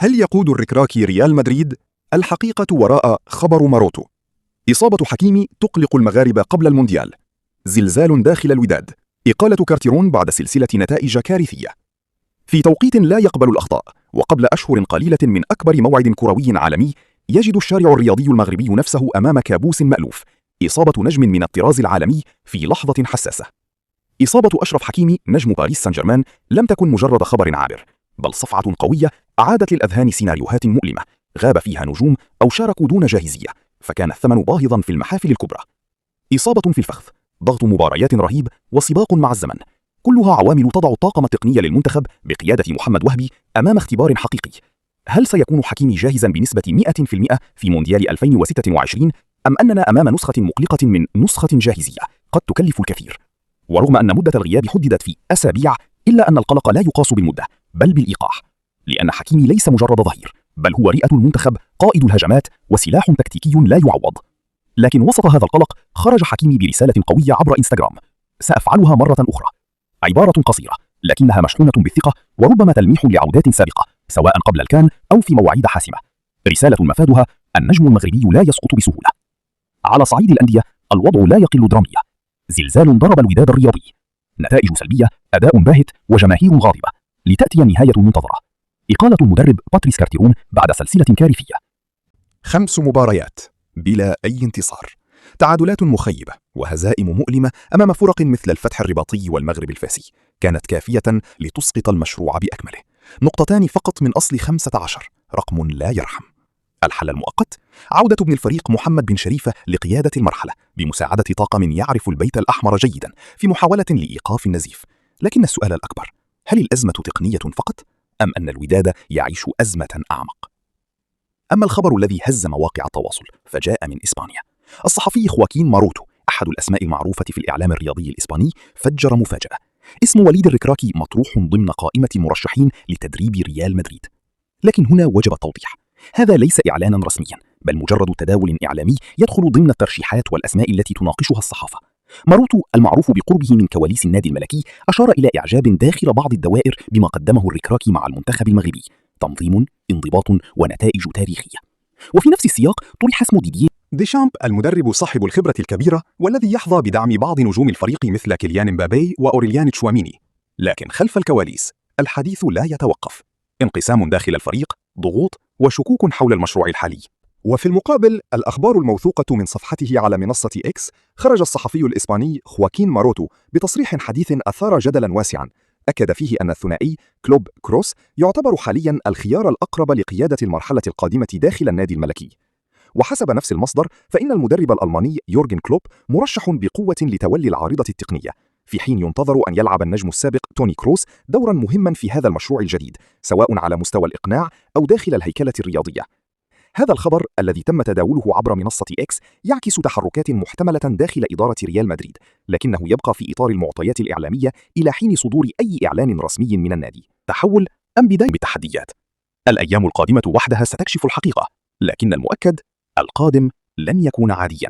هل يقود الركراكي ريال مدريد؟ الحقيقة وراء خبر ماروتو. إصابة حكيمي تقلق المغاربة قبل المونديال. زلزال داخل الوداد. إقالة كارتيرون بعد سلسلة نتائج كارثية. في توقيت لا يقبل الأخطاء، وقبل أشهر قليلة من أكبر موعد كروي عالمي، يجد الشارع الرياضي المغربي نفسه أمام كابوس مألوف. إصابة نجم من الطراز العالمي في لحظة حساسة. إصابة أشرف حكيمي نجم باريس سان جيرمان لم تكن مجرد خبر عابر، بل صفعة قوية أعادت للأذهان سيناريوهات مؤلمة غاب فيها نجوم أو شاركوا دون جاهزية، فكان الثمن باهظا في المحافل الكبرى. إصابة في الفخذ، ضغط مباريات رهيب، وسباق مع الزمن، كلها عوامل تضع الطاقم التقني للمنتخب بقيادة محمد وهبي أمام اختبار حقيقي. هل سيكون حكيمي جاهزا بنسبة 100% في مونديال 2026 أم أننا أمام نسخة مقلقة من نسخة جاهزية قد تكلف الكثير؟ ورغم أن مدة الغياب حددت في أسابيع، إلا أن القلق لا يقاس بالمدة بل بالإيقاع، لأن حكيمي ليس مجرد ظهير، بل هو رئة المنتخب، قائد الهجمات، وسلاح تكتيكي لا يعوض. لكن وسط هذا القلق خرج حكيمي برسالة قوية عبر إنستغرام: سأفعلها مرة أخرى. عبارة قصيرة لكنها مشحونة بالثقة، وربما تلميح لعودات سابقة سواء قبل الكان أو في مواعيد حاسمة. رسالة مفادها: النجم المغربي لا يسقط بسهولة. على صعيد الأندية الوضع لا يقل درامية. زلزال ضرب الوداد الرياضي، نتائج سلبية، أداء باهت، وجماهير غاضبة، لتأتي النهاية المنتظرة: إقالة المدرب باتريس كارتيرون بعد سلسلة كارثية. 5 مباريات بلا أي انتصار، تعادلات مخيبة وهزائم مؤلمة أمام فرق مثل الفتح الرباطي والمغرب الفاسي كانت كافية لتسقط المشروع بأكمله. 2 نقطة فقط من أصل 15، رقم لا يرحم. الحل المؤقت: عودة ابن الفريق محمد بن شريفة لقيادة المرحلة بمساعدة طاقم يعرف البيت الأحمر جيدا في محاولة لإيقاف النزيف. لكن السؤال الأكبر: هل الأزمة تقنية فقط؟ أم أن الوداد يعيش أزمة أعمق؟ أما الخبر الذي هز مواقع التواصل فجاء من إسبانيا. الصحفي خواكين ماروتو، أحد الأسماء المعروفة في الإعلام الرياضي الإسباني، فجر مفاجأة: اسم وليد الركراكي مطروح ضمن قائمة المرشحين لتدريب ريال مدريد. لكن هنا وجب التوضيح: هذا ليس إعلانا رسميا، بل مجرد تداول إعلامي يدخل ضمن الترشيحات والأسماء التي تناقشها الصحافة. ماروتو المعروف بقربه من كواليس النادي الملكي أشار إلى إعجاب داخل بعض الدوائر بما قدمه الركراكي مع المنتخب المغربي: تنظيم، انضباط، ونتائج تاريخية. وفي نفس السياق طرح اسم ديدييه ديشامب، المدرب صاحب الخبرة الكبيرة والذي يحظى بدعم بعض نجوم الفريق مثل كيليان مبابي وأوريليان تشواميني. لكن خلف الكواليس الحديث لا يتوقف: انقسام داخل الفريق، ضغوط، وشكوك حول المشروع الحالي. وفي المقابل الأخبار الموثوقة من صفحته على منصة إكس، خرج الصحفي الإسباني خواكين ماروتو بتصريح حديث أثار جدلا واسعا، أكد فيه أن الثنائي كلوب كروس يعتبر حاليا الخيار الأقرب لقيادة المرحلة القادمة داخل النادي الملكي. وحسب نفس المصدر فإن المدرب الألماني يورغن كلوب مرشح بقوة لتولي العارضة التقنية، في حين ينتظر أن يلعب النجم السابق توني كروس دورا مهما في هذا المشروع الجديد، سواء على مستوى الإقناع أو داخل الهيكلة الرياضية. هذا الخبر الذي تم تداوله عبر منصة إكس يعكس تحركات محتملة داخل إدارة ريال مدريد، لكنه يبقى في إطار المعطيات الإعلامية إلى حين صدور أي إعلان رسمي من النادي. تحول أم بداية بالتحديات؟ الأيام القادمة وحدها ستكشف الحقيقة، لكن المؤكد: القادم لن يكون عادياً.